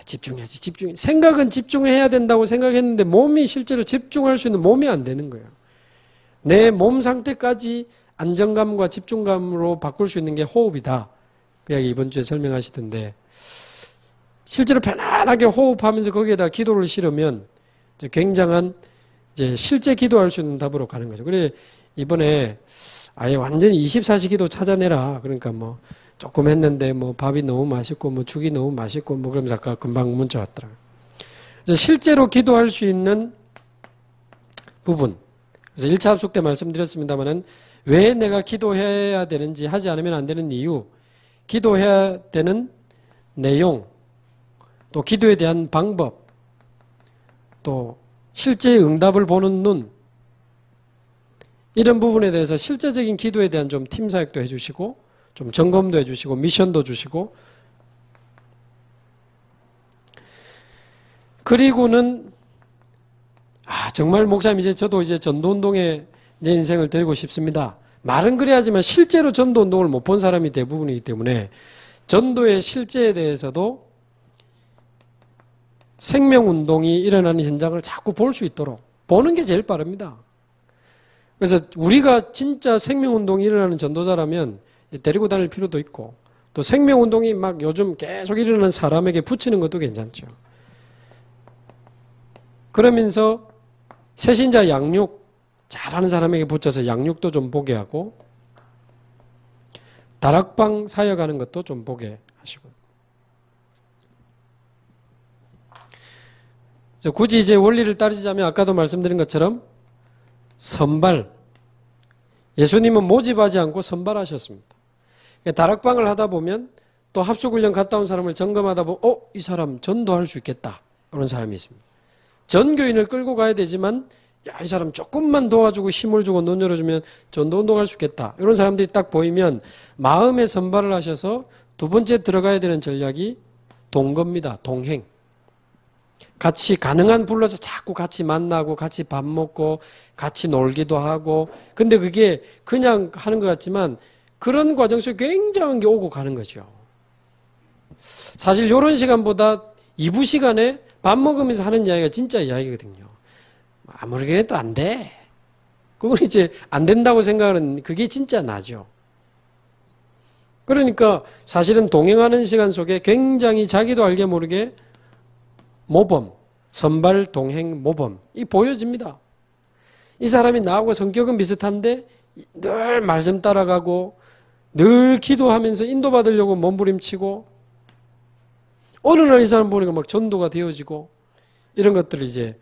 집중해야지. 생각은 집중해야 된다고 생각했는데 몸이 실제로 집중할 수 있는 몸이 안 되는 거예요. 내 몸 상태까지 안정감과 집중감으로 바꿀 수 있는 게 호흡이다. 그 이야기 이번 주에 설명하시던데 실제로 편안하게 호흡하면서 거기에다 기도를 실으면 굉장한 이제 실제 기도할 수 있는 답으로 가는 거죠. 그래 이번에 아예 완전히 24시 기도 찾아내라. 그러니까 뭐 조금 했는데 뭐 밥이 너무 맛있고 뭐 죽이 너무 맛있고 뭐 그러면서 아까 금방 문자 왔더라고요. 실제로 기도할 수 있는 부분. 그래서 1차 합숙 때 말씀드렸습니다만은 왜 내가 기도해야 되는지 하지 않으면 안 되는 이유, 기도해야 되는 내용, 또 기도에 대한 방법, 또 실제 응답을 보는 눈, 이런 부분에 대해서 실제적인 기도에 대한 좀 팀 사역도 해주시고 좀 점검도 해주시고 미션도 주시고 그리고는 정말 목사님 이제 저도 이제 전도운동에 내 인생을 데리고 싶습니다. 말은 그래야지만 실제로 전도운동을 못 본 사람이 대부분이기 때문에 전도의 실제에 대해서도 생명운동이 일어나는 현장을 자꾸 볼 수 있도록 보는 게 제일 빠릅니다. 그래서 우리가 진짜 생명운동이 일어나는 전도자라면 데리고 다닐 필요도 있고 또 생명운동이 막 요즘 계속 일어나는 사람에게 붙이는 것도 괜찮죠. 그러면서 새신자 양육 잘하는 사람에게 붙여서 양육도 좀 보게 하고 다락방 사역하는 것도 좀 보게 하시고. 굳이 이제 원리를 따지자면 아까도 말씀드린 것처럼 선발. 예수님은 모집하지 않고 선발하셨습니다. 다락방을 하다 보면 또 합숙훈련 갔다 온 사람을 점검하다 보면 이 사람 전도할 수 있겠다. 그런 사람이 있습니다. 전교인을 끌고 가야 되지만 이 사람 조금만 도와주고 힘을 주고 눈 열어주면 전도 운동할 수 있겠다. 이런 사람들이 딱 보이면 마음의 선발을 하셔서 두 번째 들어가야 되는 전략이 동거입니다. 동행. 같이 가능한 불러서 자꾸 같이 만나고 같이 밥 먹고 같이 놀기도 하고 근데 그게 그냥 하는 것 같지만 그런 과정 속에 굉장한 게 오고 가는 거죠. 사실 이런 시간보다 2부 시간에 밥 먹으면서 하는 이야기가 진짜 이야기거든요. 아무리 그래도 안 돼. 그건 이제 안 된다고 생각하는 그게 진짜 나죠. 그러니까 사실은 동행하는 시간 속에 굉장히 자기도 알게 모르게 모범, 선발 동행 모범이 보여집니다. 이 사람이 나하고 성격은 비슷한데 늘 말씀 따라가고 늘 기도하면서 인도받으려고 몸부림치고 어느 날 이 사람 보니까 막 전도가 되어지고 이런 것들을 이제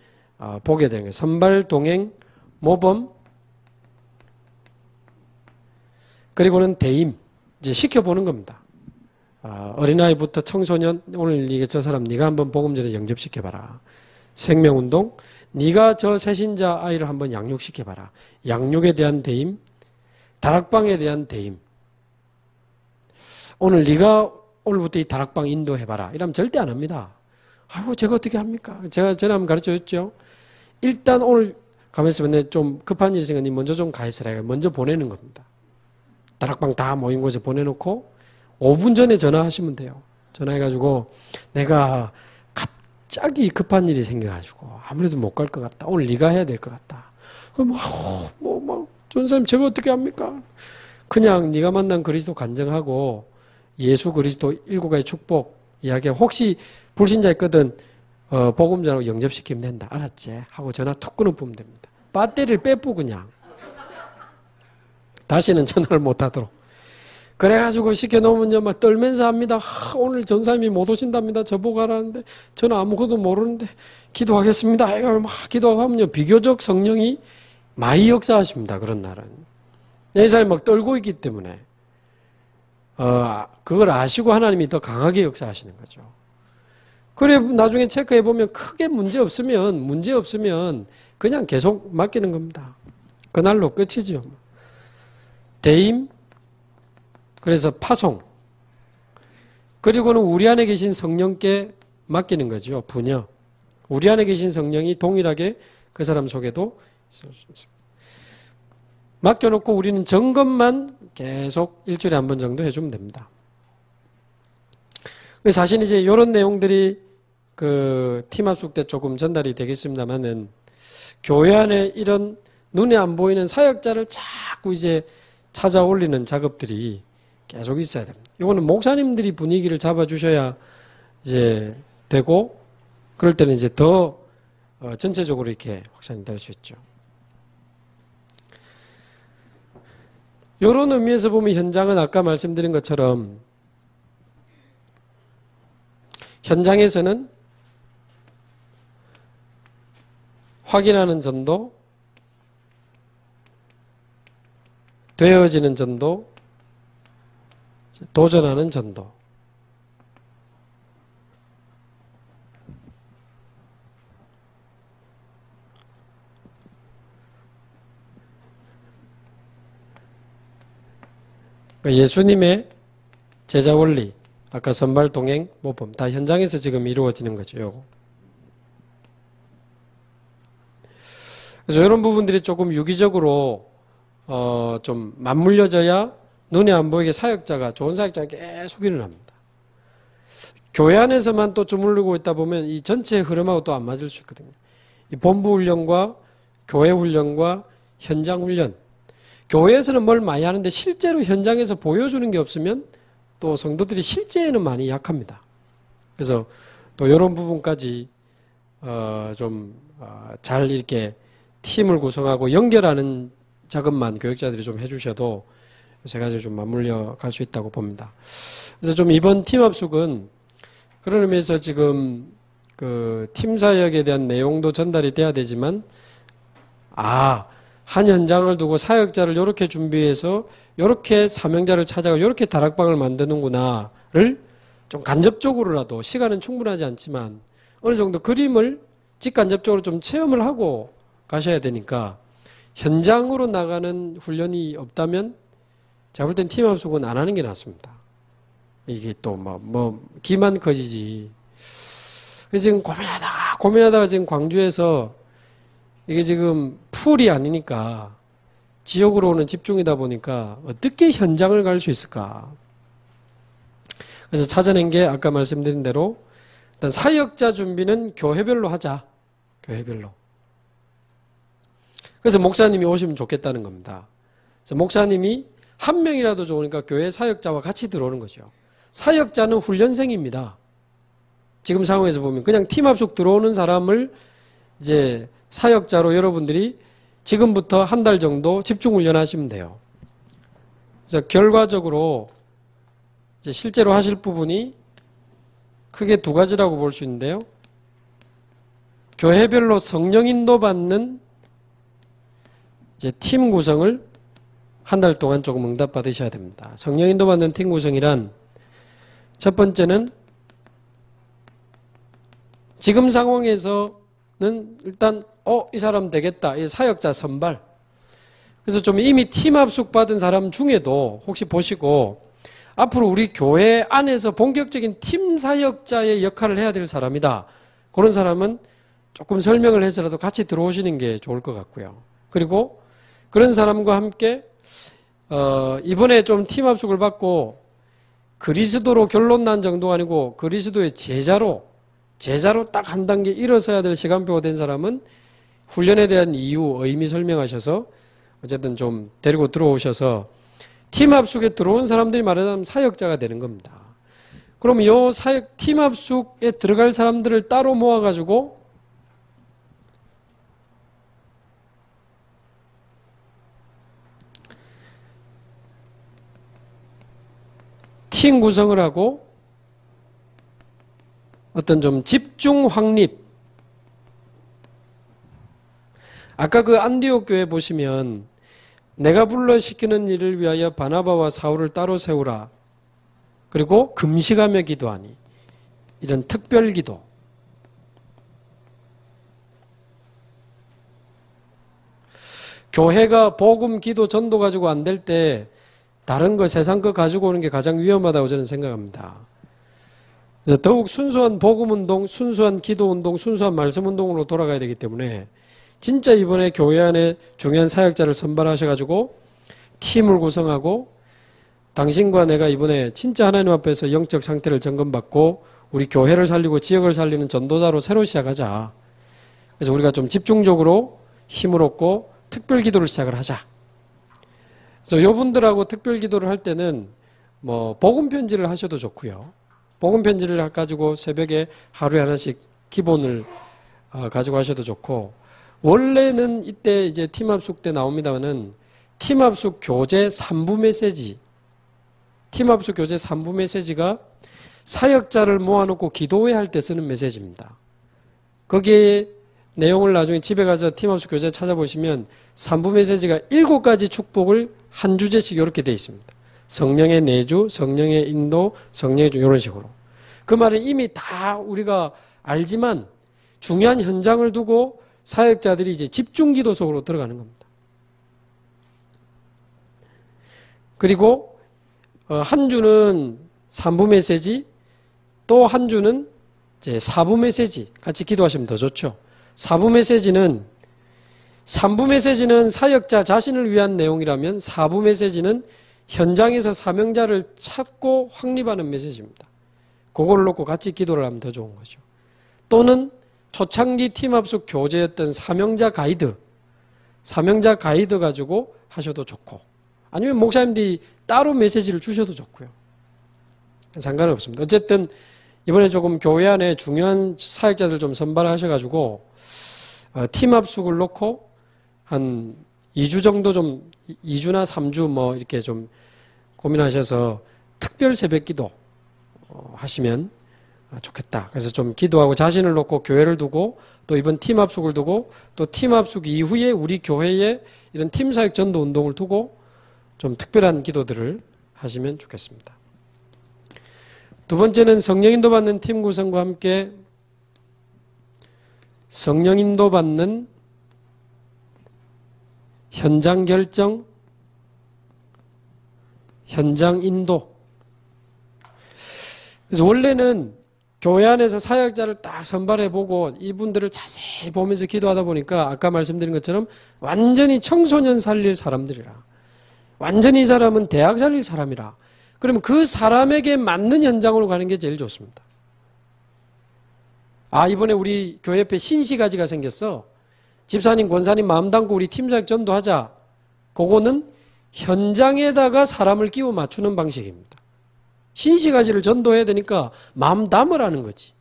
보게 되는 거예요. 선발 동행 모범 그리고는 대임 이제 시켜보는 겁니다. 어린아이부터 청소년 오늘 이게 저 사람 네가 한번 복음전에 영접시켜봐라. 생명운동 네가 저 새신자 아이를 한번 양육시켜봐라. 양육에 대한 대임 다락방에 대한 대임 오늘 네가 오늘부터 이 다락방 인도해봐라. 이러면 절대 안 합니다. 아이고 제가 어떻게 합니까? 제가 전에 한번 가르쳐줬죠. 일단 오늘 가만있으면 좀 급한 일이 생겼니 먼저 좀 가있으라. 먼저 보내는 겁니다. 다락방 다 모인 곳에 보내놓고 5분 전에 전화하시면 돼요. 전화해가지고 내가 갑자기 급한 일이 생겨가지고 아무래도 못 갈 것 같다. 오늘 네가 해야 될 것 같다. 그럼 전사님 제가 어떻게 합니까? 그냥 네가 만난 그리스도 간증하고 예수 그리스도 일곱 가지 축복 이야기하고 혹시 불신자 있거든 복음 전하고 영접시키면 된다. 알았지? 하고 전화 툭 끊어보면 됩니다. 배터리를 빼뿌 그냥. 다시는 전화를 못하도록. 그래가지고 시켜놓으면 막 떨면서 합니다. 오늘 전사님이 못 오신답니다. 저보고 하라는데 저는 아무것도 모르는데 기도하겠습니다. 이걸 막 기도하면 비교적 성령이 많이 역사하십니다. 그런 날은. 이 사람이 막 떨고 있기 때문에 그걸 아시고 하나님이 더 강하게 역사하시는 거죠. 그래 나중에 체크해보면 크게 문제 없으면 그냥 계속 맡기는 겁니다. 그날로 끝이죠. 대임 그래서 파송 그리고는 우리 안에 계신 성령께 맡기는 거죠. 분여 우리 안에 계신 성령이 동일하게 그 사람 속에도 맡겨놓고 우리는 점검만 계속 일주일에 한 번 정도 해주면 됩니다. 사실 이제 이런 내용들이 그 팀합숙 때 조금 전달이 되겠습니다만은 교회 안에 이런 눈에 안 보이는 사역자를 자꾸 이제 찾아 올리는 작업들이 계속 있어야 됩니다. 이거는 목사님들이 분위기를 잡아주셔야 이제 되고 그럴 때는 이제 더 전체적으로 이렇게 확산이 될 수 있죠. 이런 의미에서 보면 현장은 아까 말씀드린 것처럼 현장에서는 확인하는 전도, 되어지는 전도, 도전하는 전도. 예수님의 제자 원리, 아까 선발, 동행, 모범 다 현장에서 지금 이루어지는 거죠. 요거. 그래서 이런 부분들이 조금 유기적으로 좀 맞물려져야 눈에 안 보이게 사역자가 좋은 사역자가 계속 일어납니다. 교회 안에서만 또 주물르고 있다 보면 이 전체 흐름하고 또 안 맞을 수 있거든요. 이 본부 훈련과 교회 훈련과 현장 훈련. 교회에서는 뭘 많이 하는데 실제로 현장에서 보여주는 게 없으면 또 성도들이 실제에는 많이 약합니다. 그래서 또 이런 부분까지 좀 잘 이렇게 팀을 구성하고 연결하는 작업만 교육자들이 좀 해주셔도 세 가지 좀 맞물려 갈 수 있다고 봅니다. 그래서 좀 이번 팀 합숙은 그런 의미에서 지금 그 팀 사역에 대한 내용도 전달이 돼야 되지만, 한 현장을 두고 사역자를 이렇게 준비해서 이렇게 사명자를 찾아가 이렇게 다락방을 만드는구나를 좀 간접적으로라도, 시간은 충분하지 않지만 어느 정도 그림을 직간접적으로 좀 체험을 하고 가셔야 되니까, 현장으로 나가는 훈련이 없다면 제가 볼 땐 팀 합숙은 안 하는 게 낫습니다. 이게 또 기만 커지지. 지금 고민하다가 지금 광주에서 이게 지금 풀이 아니니까 지역으로는 집중이다 보니까 어떻게 현장을 갈 수 있을까? 그래서 찾아낸 게 아까 말씀드린 대로 일단 사역자 준비는 교회별로 하자. 교회별로. 그래서 목사님이 오시면 좋겠다는 겁니다. 그래서 목사님이 한 명이라도 좋으니까 교회 사역자와 같이 들어오는 거죠. 사역자는 훈련생입니다. 지금 상황에서 보면 그냥 팀 합숙 들어오는 사람을 이제 사역자로 여러분들이 지금부터 한 달 정도 집중 훈련하시면 돼요. 그래서 결과적으로 이제 실제로 하실 부분이 크게 두 가지라고 볼 수 있는데요. 교회별로 성령 인도 받는 이제 팀 구성을 한 달 동안 조금 응답 받으셔야 됩니다. 성령 인도 받는 팀 구성이란, 첫 번째는 지금 상황에서는 일단 이 사람 되겠다. 이 사역자 선발. 그래서 좀 이미 팀 합숙 받은 사람 중에도 혹시 보시고 앞으로 우리 교회 안에서 본격적인 팀 사역자의 역할을 해야 될 사람이다. 그런 사람은 조금 설명을 해서라도 같이 들어오시는 게 좋을 것 같고요. 그리고 그런 사람과 함께 이번에 좀 팀 합숙을 받고 그리스도로 결론 난 정도가 아니고 그리스도의 제자로 딱 한 단계 일어서야 될 시간표가 된 사람은 훈련에 대한 이유, 의미 설명하셔서 어쨌든 좀 데리고 들어오셔서 팀 합숙에 들어온 사람들이 말하자면 사역자가 되는 겁니다. 그러면 요 팀 합숙에 들어갈 사람들을 따로 모아가지고 팀 구성을 하고 어떤 좀 집중 확립. 아까 그 안디옥 교회 보시면 내가 불러 시키는 일을 위하여 바나바와 사울을 따로 세우라. 그리고 금식하며 기도하니. 이런 특별 기도. 교회가 복음, 기도, 전도 가지고 안 될 때 다른 거, 세상 거 가지고 오는 게 가장 위험하다고 저는 생각합니다. 그래서 더욱 순수한 복음운동, 순수한 기도운동, 순수한 말씀운동으로 돌아가야 되기 때문에 진짜 이번에 교회 안에 중요한 사역자를 선발하셔가지고 팀을 구성하고 당신과 내가 이번에 진짜 하나님 앞에서 영적 상태를 점검받고 우리 교회를 살리고 지역을 살리는 전도자로 새로 시작하자. 그래서 우리가 좀 집중적으로 힘을 얻고 특별 기도를 시작을 하자. 그래서 이분들하고 특별 기도를 할 때는 복음 편지를 하셔도 좋고요. 복음 편지를 가지고 새벽에 하루에 하나씩 기본을 가지고 하셔도 좋고, 원래는 이때 이제 팀 합숙 때 나옵니다만은 팀 합숙 교재 3부 메시지, 팀 합숙 교재 3부 메시지가 사역자를 모아놓고 기도회 할 때 쓰는 메시지입니다. 거기에 내용을 나중에 집에 가서 팀 합숙 교재 찾아보시면 3부 메시지가 7가지 축복을 한 주제씩 이렇게 되어 있습니다. 성령의 내주, 성령의 인도, 성령의 주, 이런 식으로. 그 말은 이미 다 우리가 알지만 중요한 현장을 두고 사역자들이 이제 집중 기도 속으로 들어가는 겁니다. 그리고 한 주는 3부 메시지, 또 한 주는 이제 4부 메시지 같이 기도하시면 더 좋죠. 4부 메시지는 3부 메시지는 사역자 자신을 위한 내용이라면 4부 메시지는 현장에서 사명자를 찾고 확립하는 메시지입니다. 그거를 놓고 같이 기도를 하면 더 좋은 거죠. 또는 초창기 팀 합숙 교재였던 사명자 가이드 가지고 하셔도 좋고, 아니면 목사님들이 따로 메시지를 주셔도 좋고요. 상관은 없습니다. 어쨌든 이번에 조금 교회 안에 중요한 사역자들 좀 선발하셔가지고 팀 합숙을 놓고 한 2주 정도 좀 2주나 3주 이렇게 좀 고민하셔서 특별 새벽기도 하시면 좋겠다. 그래서 좀 기도하고 자신을 놓고 교회를 두고 또 이번 팀 합숙을 두고 또 팀 합숙 이후에 우리 교회에 이런 팀 사역 전도 운동을 두고 좀 특별한 기도들을 하시면 좋겠습니다. 두 번째는 성령 인도 받는 팀 구성과 함께 성령 인도 받는 현장 결정, 현장 인도. 그래서 원래는 교회 안에서 사역자를 딱 선발해보고 이분들을 자세히 보면서 기도하다 보니까 아까 말씀드린 것처럼 완전히 청소년 살릴 사람들이라. 완전히 이 사람은 대학 살릴 사람이라. 그러면 그 사람에게 맞는 현장으로 가는 게 제일 좋습니다. 이번에 우리 교회 옆에 신시가지가 생겼어. 집사님, 권사님 마음 담고 우리 팀사역 전도하자. 그거는 현장에다가 사람을 끼워 맞추는 방식입니다. 신시가지를 전도해야 되니까 마음 담으라는 거지.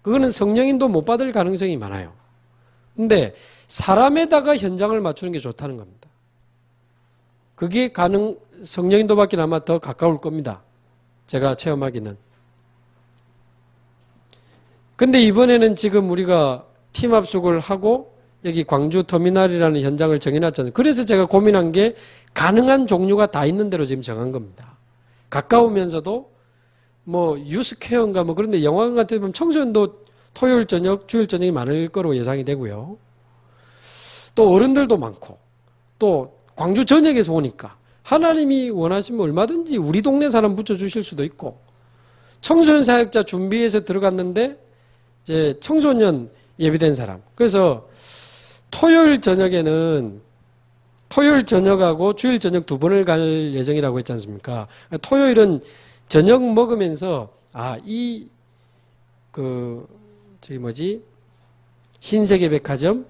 그거는 성령인도 못 받을 가능성이 많아요. 근데 사람에다가 현장을 맞추는 게 좋다는 겁니다. 그게 성령인도 받기는 아마 더 가까울 겁니다. 제가 체험하기는. 근데 이번에는 지금 우리가 팀 합숙을 하고 여기 광주 터미널이라는 현장을 정해놨잖아요. 그래서 제가 고민한 게 가능한 종류가 다 있는 대로 지금 정한 겁니다. 가까우면서도 뭐 유스퀘어인가 뭐 그런데 영화관 같은 데 보면 청소년도 토요일 저녁, 주일 저녁이 많을 거로 예상이 되고요. 또 어른들도 많고 또 광주 전역에서 오니까 하나님이 원하시면 얼마든지 우리 동네 사람 붙여주실 수도 있고 청소년 사역자 준비해서 들어갔는데 이제 청소년 예비된 사람. 그래서 토요일 저녁하고 주일 저녁 두 번을 갈 예정이라고 했지 않습니까? 토요일은 저녁 먹으면서 신세계백화점,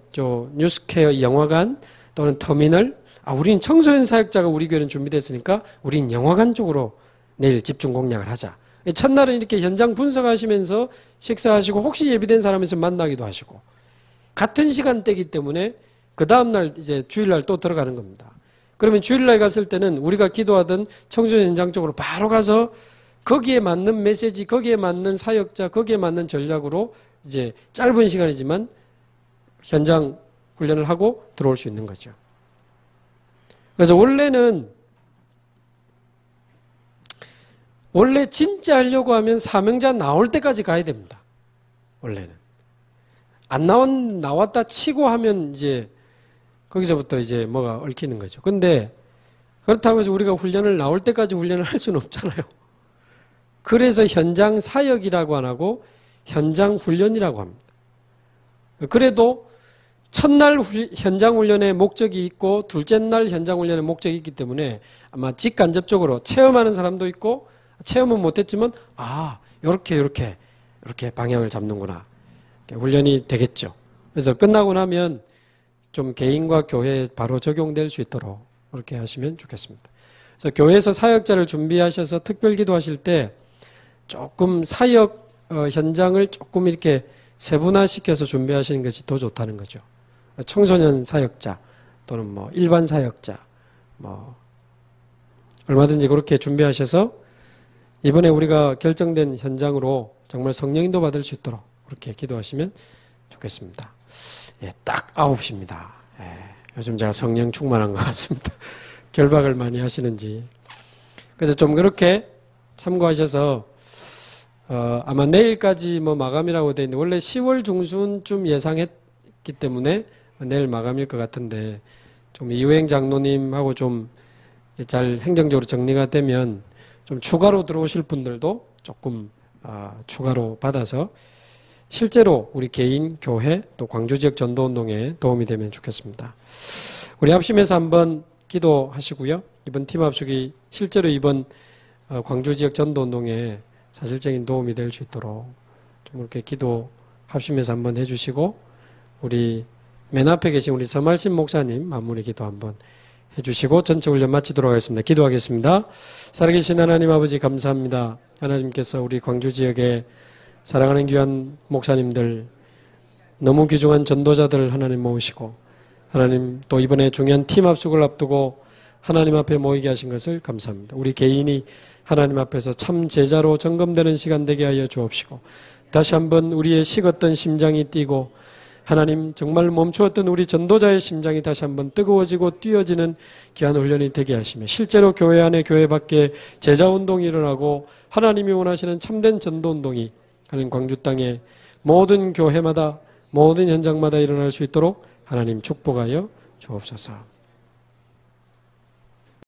뉴스퀘어 영화관 또는 터미널. 우리는 청소년 사역자가 우리 교회는 준비됐으니까 우린 영화관 쪽으로 내일 집중 공략을 하자. 첫날은 이렇게 현장 분석하시면서 식사하시고 혹시 예비된 사람에서 만나기도 하시고 같은 시간대이기 때문에 그 다음날 이제 주일날 또 들어가는 겁니다. 그러면 주일날 갔을 때는 우리가 기도하던 청소년 현장 쪽으로 바로 가서 거기에 맞는 메시지, 거기에 맞는 사역자, 거기에 맞는 전략으로 이제 짧은 시간이지만 현장 훈련을 하고 들어올 수 있는 거죠. 그래서 원래 진짜 하려고 하면 사명자 나올 때까지 가야 됩니다. 원래는. 안 나왔다 치고 하면 이제 거기서부터 이제 뭐가 얽히는 거죠. 근데 그렇다고 해서 우리가 훈련을 나올 때까지 훈련을 할 수는 없잖아요. 그래서 현장 사역이라고 안 하고 현장 훈련이라고 합니다. 그래도 첫날 현장 훈련의 목적이 있고 둘째 날 현장 훈련의 목적이 있기 때문에 아마 직간접적으로 체험하는 사람도 있고 체험은 못했지만 이렇게 방향을 잡는구나. 훈련이 되겠죠. 그래서 끝나고 나면 좀 개인과 교회에 바로 적용될 수 있도록 그렇게 하시면 좋겠습니다. 그래서 교회에서 사역자를 준비하셔서 특별 기도하실 때 조금 사역 현장을 조금 이렇게 세분화시켜서 준비하시는 것이 더 좋다는 거죠. 청소년 사역자 또는 뭐 일반 사역자 뭐 얼마든지 그렇게 준비하셔서 이번에 우리가 결정된 현장으로 정말 성령인도 받을 수 있도록 그렇게 기도하시면 좋겠습니다. 딱 9시입니다. 요즘 제가 성령 충만한 것 같습니다. 결박을 많이 하시는지. 그래서 좀 그렇게 참고하셔서 아마 내일까지 뭐 마감이라고 되어 있는데 원래 10월 중순쯤 예상했기 때문에 내일 마감일 것 같은데 좀 이효행 장로님하고 좀 잘 행정적으로 정리가 되면 좀 추가로 들어오실 분들도 조금 추가로 받아서 실제로 우리 개인, 교회, 또 광주 지역 전도운동에 도움이 되면 좋겠습니다. 우리 합심해서 한번 기도하시고요. 이번 팀 합숙이 실제로 이번 광주 지역 전도운동에 사실적인 도움이 될 수 있도록 좀 이렇게 기도 합심해서 한번 해주시고 우리 맨 앞에 계신 우리 서말신 목사님 마무리 기도 한번 해주시고 전체 훈련 마치도록 하겠습니다. 기도하겠습니다. 살아계신 하나님 아버지 감사합니다. 하나님께서 우리 광주 지역에 사랑하는 귀한 목사님들 너무 귀중한 전도자들을 하나님 모으시고 하나님 또 이번에 중요한 팀 합숙을 앞두고 하나님 앞에 모이게 하신 것을 감사합니다. 우리 개인이 하나님 앞에서 참 제자로 점검되는 시간 되게 하여 주옵시고 다시 한번 우리의 식었던 심장이 뛰고 하나님 정말 멈추었던 우리 전도자의 심장이 다시 한번 뜨거워지고 뛰어지는 귀한 훈련이 되게 하시며 실제로 교회 안에 교회 밖에 제자운동이 일어나고 하나님이 원하시는 참된 전도운동이 하나님 광주 땅에 모든 교회마다 모든 현장마다 일어날 수 있도록 하나님 축복하여 주옵소서.